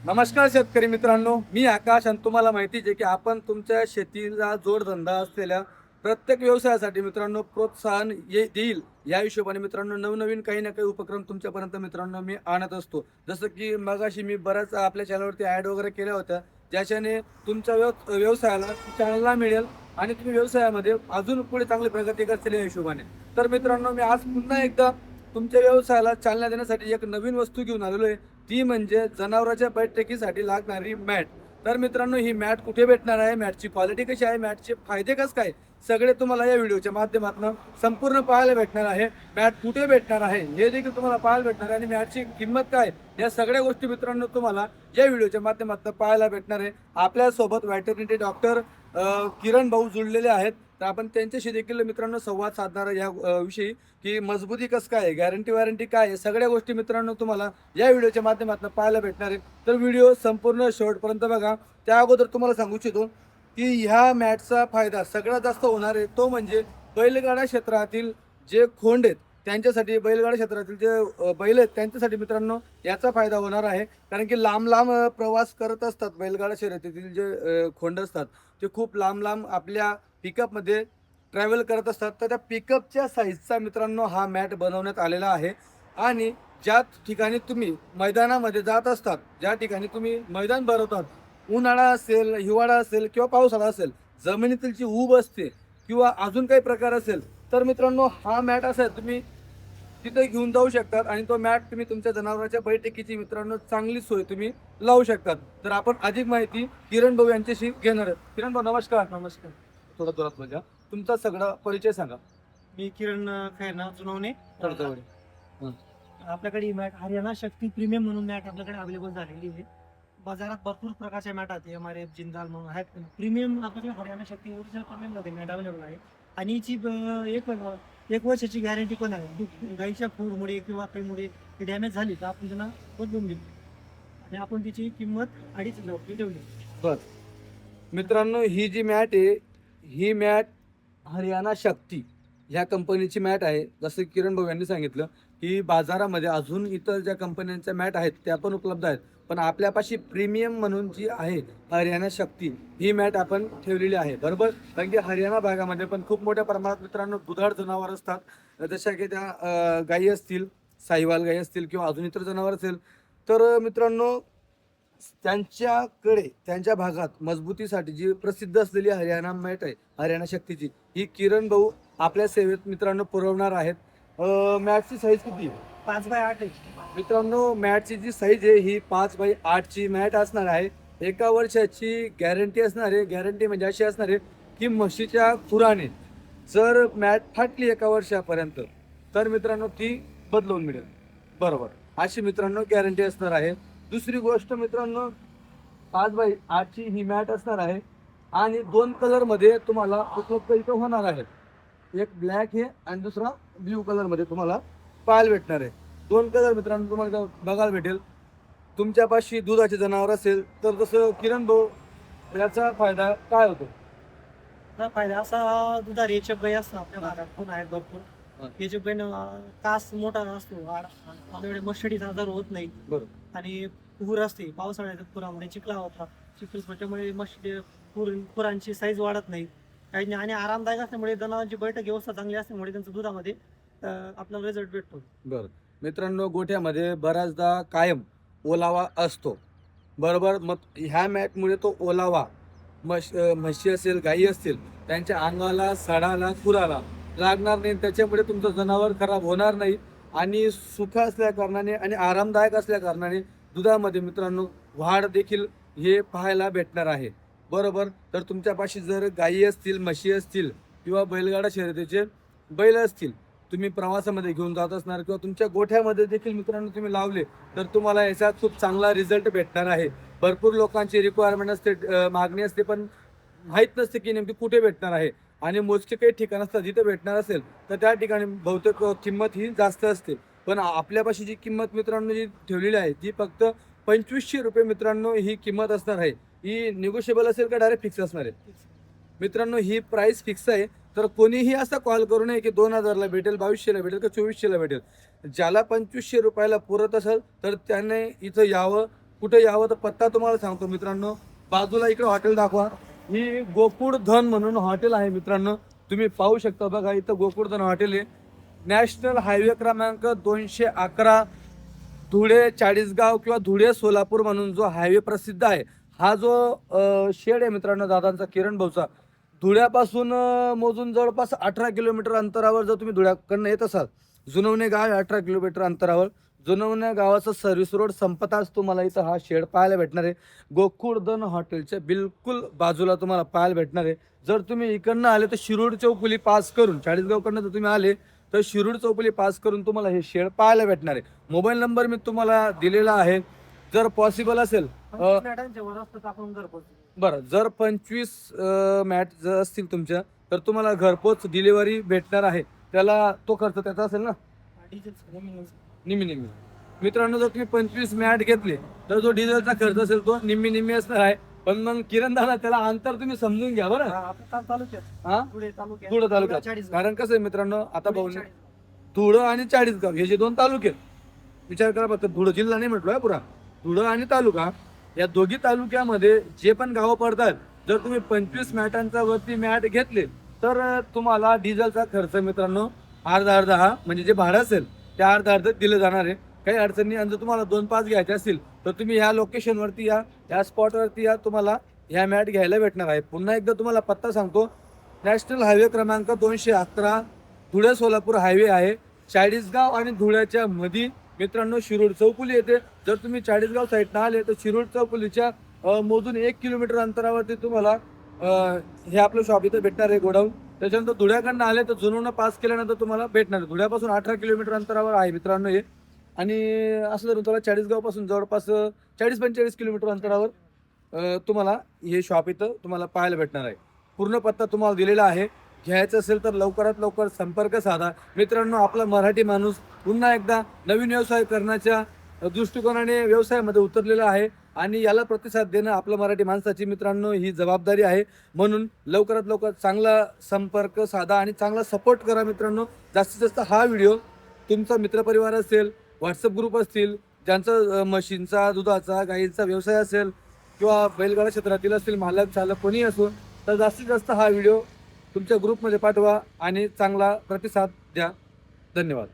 नमस्कार शेतकरी मित्रांनो, मी आकाश आणि तुम्हाला माहितीच आहे की आपण तुमच्या शेतीला जोडधंदा असलेल्या प्रत्येक व्यवसायासाठी मित्रांनो प्रोत्साहन देईल या हिशोबाने मित्रांनो नवनवीन काही ना काही उपक्रम तुमच्यापर्यंत मित्रांनो मी आणत असतो. जसं की मगाशी मी बऱ्याच आपल्या चॅनलवरती ॲड वगैरे केल्या होत्या, ज्याच्याने तुमच्या व्यवसायाला चालना मिळेल आणि तुम्ही व्यवसायामध्ये अजून पुढे चांगली प्रगती करतील या हिशोबाने. तर मित्रांनो, मी आज पुन्हा एकदा तुमच्या व्यवसायाला चालना देण्यासाठी एक नवीन वस्तू घेऊन आलेलो आहे. ती म्हणजे जनावरांच्या बैठकीसाठी लागणारी मॅट. तर मित्रांनो, ही मॅट कुठे भेटणार आहे, मॅटची क्वालिटी कशी आहे, मॅटचे फायदे कसं काय, सगळे तुम्हाला या व्हिडिओच्या माध्यमातून संपूर्ण पाहायला भेटणार आहे. मॅट कुठे भेटणार आहे हे देखील तुम्हाला पाहायला भेटणार आहे आणि मॅटची किंमत काय, या सगळ्या गोष्टी मित्रांनो तुम्हाला या व्हिडिओच्या माध्यमातून पाहायला भेटणार आहे. आपल्यासोबत व्हेटरनरी डॉक्टर किरण भाऊ जुळलेले आहेत. तर आपण त्यांच्याशी देखील मित्रांनो संवाद साधणार आहे या विषयी, की मजबूती कसं काय, गॅरंटी वॉरंटी काय आहे, सगळ्या गोष्टी मित्रांनो तुम्हाला या व्हिडिओच्या माध्यमातून पाहायला भेटणार आहे. तर व्हिडिओ संपूर्ण शेवटपर्यंत बघा. त्या अगोदर तुम्हाला सांगू इच्छितो की ह्या मॅटचा फायदा सगळ्यात जास्त होणार आहे तो म्हणजे बैलगाडा क्षेत्रातील जे खोंड आहेत त्यांच्यासाठी, बैलगाडा क्षेत्रातील जे बैल आहेत त्यांच्यासाठी मित्रांनो याचा फायदा होणार आहे. कारण की लांब लांब प्रवास करत असतात बैलगाडा शर्यतीतील जे खोंड असतात ते खूप लांब लांब आपल्या पिकअपमध्ये ट्रॅव्हल करत असतात. तर त्या पिकअपच्या साईजचा मित्रांनो हा मॅट बनवण्यात आलेला आहे. आणि ज्या ठिकाणी तुम्ही मैदानामध्ये जात असतात, ज्या ठिकाणी तुम्ही मैदान भरवतात, उन्हाळा असेल, हिवाळा असेल किंवा पावसाळा असेल, जमिनीतील जी ऊब असते किंवा अजून काही प्रकार असेल, तर मित्रांनो हा मॅट असा आहे, तुम्ही तिथे घेऊन जाऊ शकतात आणि तो मॅट तुम्ही तुमच्या जनावरांच्या बैठकीची मित्रांनो चांगली सोय तुम्ही लावू शकतात. तर आपण अधिक माहिती किरण भाऊ यांच्याशी घेणार आहोत. किरण भाऊ नमस्कार. नमस्कार. थोडा जोरात बोला. तुमचा सगळा परिचय सांगा. मी किरण खैरनार जुनवणे. थोडं आपल्याकडे ही मॅट हरियाणा शक्ती प्रीमियम म्हणून मॅट आपल्याकडे अवेलेबल झालेली आहे. बाजारात भरपूर प्रकारच्या मॅट आहेत, MRF, जिंदाल म्हणून आहेत. प्रीमियम आपल्याकडे हरियाणा शक्ती ओरिजिनल प्रीमियम मध्ये मॅट अवेलेबल आहे. आणि हिची एक वर्षाची गॅरंटी पण आहे. गाईच्या खूरमुळे किंवा काहीमुळे ती डॅमेज झाली तर आपण त्यांना बदलून देऊ आणि आपण तिची किंमत 2.5 लाख ठेवली. बर मित्रांनो, ही जी मॅट आहे ही मॅट हरियाणा शक्ती ह्या कंपनीची मॅट आहे. जसं किरण भाऊ यांनी सांगितलं की बाजारामध्ये अजून इतर ज्या कंपन्यांच्या मॅट आहेत त्या पण उपलब्ध आहेत, पण आपल्यापाशी प्रीमियम म्हणून जी आहे हरियाणा शक्ती ही मॅट आपण ठेवलेली आहे. बरोबर, कारण की हरियाणा भागामध्ये पण खूप मोठ्या प्रमाणात मित्रांनो दुधाळ जनावर असतात. जशा की त्या गायी असतील, साहिवाल गायी असतील किंवा अजून इतर जनावर असेल. तर मित्रांनो त्यांच्याकडे त्यांच्या भागात मजबूतीसाठी जी प्रसिद्ध असलेली हरियाणा मॅट आहे हरियाणा शक्तीची, ही किरण भाऊ आपल्या सेवेत मित्रांनो पुरवणार आहेत. मॅटची साईज किती आहे? 5x8 आहे. मित्रांनो, मॅटची जी साईज आहे ही 5x8 ची मॅट असणार आहे. 1 वर्षाची गॅरंटी असणार आहे. गॅरंटी म्हणजे अशी असणार आहे की म्हशीच्या खुराने जर मॅट फाटली 1 वर्षापर्यंत तर मित्रांनो ती बदलवून मिळेल. बरोबर, अशी मित्रांनो गॅरंटी असणार आहे. दुसरी गोष्ट मित्रांनो, 5x8 ची ही मॅट असणार आहे आणि 2 कलरमध्ये तुम्हाला उपलब्ध इथं होणार आहे. एक ब्लॅक आहे आणि दुसरा ब्ल्यू कलरमध्ये तुम्हाला पाहायला भेटणार आहे. 2 कलर मित्रांनो तुम्हाला इथं बघायला भेटेल. तुमच्यापाशी दुधाचे जनावर असेल तर जसं किरण भाऊ याचा फायदा काय होतो? हा फायदा असा, दुधारी एचएफ गाई असतात आपल्या भागात पण आहेत भरपूर. हा. एचएफ गाईन कास मोठा असतो, आपल्याकडे मस्टडीचा आजार होत नाही. बरोबर. आणि पूर असते पावसाळ्याच्या पुरामुळे, चिखला होता, चिखल मस्टडी पुरांची साईज वाढत नाही काही नाही. आणि आरामदायक असल्यामुळे जनावरांची बैठक व्यवस्था चांगली असल्यामुळे त्यांचं दुधामध्ये आपल्याला रिझल्ट भेटतो. बरं मित्रांनो, गोठ्यामध्ये बऱ्याचदा कायम ओलावा असतो. बरोबर, मग ह्या मॅटमुळे तो ओलावा म्हशी असेल, गाई असतील, त्यांच्या अंगाला, सडाला, खुराला लागणार नाही. त्याच्यामुळे तुमचं जनावर खराब होणार नाही आणि सुख असल्या कारणाने आणि आरामदायक असल्या कारणाने दुधामध्ये मित्रांनो वाढ देखील हे पाहायला भेटणार आहे. बरोबर, तर तुमच्यापाशी जर गाई असतील, म्हशी असतील किंवा बैलगाडा शर्यतीचे बैल असतील, तुम्ही प्रवासामध्ये घेऊन जात असणार किंवा तुमच्या गोठ्यामध्ये देखील मित्रांनो तुम्ही लावले तर तुम्हाला याचा खूप चांगला रिझल्ट भेटणार आहे. भरपूर लोकांची रिक्वायरमेंट असते, मागणी असते, पण माहीत नसते की नेमकी कुठे भेटणार आहे. आणि मोजके काही ठिकाण असतात जिथे भेटणार असेल तर त्या ठिकाणी बहुतेक किंमत ही जास्त असते. पण आपल्यापाशी जी किंमत मित्रांनो जी ठेवलेली आहे ती फक्त 2500 रुपये मित्रांनो ही किंमत असणार आहे. ही निगोशिएबल असेल का डायरेक्ट फिक्स असणार आहे? मित्रांनो, ही प्राइस फिक्स आहे. तर कोणीही असा कॉल करू नये की 2000ला भेटेल, 2200ला भेटेल का 2400ला भेटेल. ज्याला 2500 रुपयाला पुरत असेल तर त्याने इथं यावं, कुठे यावं तर पत्ता तुम्हाला सांगतो मित्रांनो. बाजूला इकडे हॉटेल दाखवा. ही गोकुळ धन म्हणून हॉटेल आहे मित्रांनो. तुम्ही पाहू शकता बघा, इथं गोकुळ धन हॉटेल आहे. नॅशनल हायवे क्रमांक 211 धुळे चाळीसगाव किंवा धुळे सोलापूर म्हणून जो हायवे प्रसिद्ध आहे, हा जो शेड आहे मित्रांनो दादांचा, किरण भाऊचा, धुळ्यापासून मोजून जवळपास 18 किलोमीटर अंतरावर जर तुम्ही धुळ्याकडनं येत असाल, जुनवणे गाव आहे 18 किलोमीटर अंतरावर. जुनवणे गावाचा सर्व्हिस रोड संपताच तुम्हाला इथं हा शेड पाहायला भेटणार आहे. गोकुळधन हॉटेलच्या बिलकुल बाजूला तुम्हाला पाहायला भेटणार आहे. जर तुम्ही इकडनं आले तर शिरूड चौफुली पास करून, चाळीसगावकडनं जर तुम्ही आले तर शिरूड चौफुली पास करून तुम्हाला हे शेड पाहायला भेटणार आहे. मोबाईल नंबर मी तुम्हाला दिलेला आहे. जर पॉसिबल असेल मॅटांच्या वर असतं तर आपण घरपोच बरं, जर 25 मॅट जर असतील तुमच्या तर तुम्हाला घरपोच डिलिव्हरी भेटणार आहे. त्याला तो खर्च त्याचा असेल ना डिझेल निम्मी. मित्रांनो, जर तुम्ही 25 मॅट घेतले तर जो डिझेलचा खर्च असेल तो निम्मी असणार आहे. पण मग किरण दादा त्याला अंतर तुम्ही समजून घ्या बरं. तालुक्यात हा धुळे तालुक्यात धुळे तालुक्यात. चाळीसगाव. कारण कसं आहे मित्रांनो, आता भाऊ चाळीसगाव. धुळं आणि चाळीसगाव हे जे दोन तालुके आहेत, विचार करा फक्त. धुळं जिल्हा नाही म्हटलोय पुरा, धुळं आणि तालुका, या दोघी तालुक्यामध्ये जे पण गावं पडतात, जर तुम्ही 25 मॅटांचा वरती मॅट घेतले तर तुम्हाला डिझेलचा खर्च मित्रांनो अर्धा हा म्हणजे जे भाडं असेल त्या अर्धा दिलं जाणार आहे. काही अडचणी. आणि जर तुम्हाला 2-5 घ्यायचे असतील तर तुम्ही ह्या लोकेशनवरती या स्पॉटवरती तुम्हाला ह्या मॅट घ्यायला भेटणार आहे. पुन्हा एकदा तुम्हाला पत्ता सांगतो. नॅशनल हायवे क्रमांक 211 धुळे सोलापूर हायवे आहे. चाळीसगाव आणि धुळ्याच्या मध्ये मित्रांनो शिरूड चौफुली येते. जर तुम्ही चाळीसगाव साईडनं आले तर शिरूड चौफुलीच्या मोजून 1 किलोमीटर अंतरावरती तुम्हाला हे आपलं शॉप इथं भेटणार आहे, गोडाऊन. त्याच्यानंतर धुळ्याकडनं आले तर जुनवणं पास केल्यानंतर तुम्हाला भेटणार आहे. धुळ्यापासून 18 किलोमीटर अंतरावर आहे मित्रांनो हे. आणि असं जर तुम्हाला चाळीसगावपासून जवळपास 40-45 किलोमीटर अंतरावर तुम्हाला हे शॉप इथं तुम्हाला पाहायला भेटणार आहे. पूर्ण पत्ता तुम्हाला दिलेला आहे. घ्यायचं असेल तर लवकरात लवकर संपर्क साधा मित्रांनो. आपला मराठी माणूस पुन्हा एकदा नवीन व्यवसाय करण्याच्या दृष्टिकोनाने व्यवसायामध्ये उतरलेला आहे आणि याला प्रतिसाद देणं आपल्या मराठी माणसाची मित्रांनो ही जबाबदारी आहे. म्हणून लवकरात लवकर चांगला संपर्क साधा आणि चांगला सपोर्ट करा मित्रांनो. जास्तीत जास्त हा व्हिडिओ तुमचा मित्रपरिवार असेल, व्हॉट्सअप ग्रुप असतील, ज्यांचा म्हशींचा, दुधाचा, गाईंचा व्यवसाय असेल किंवा बैलगाडा क्षेत्रातील असतील, मालक चालक कोणी असो, तर जास्तीत जास्त हा व्हिडिओ तुमच्या ग्रुपमध्ये पाठवा आणि चांगला प्रतिसाद द्या. धन्यवाद.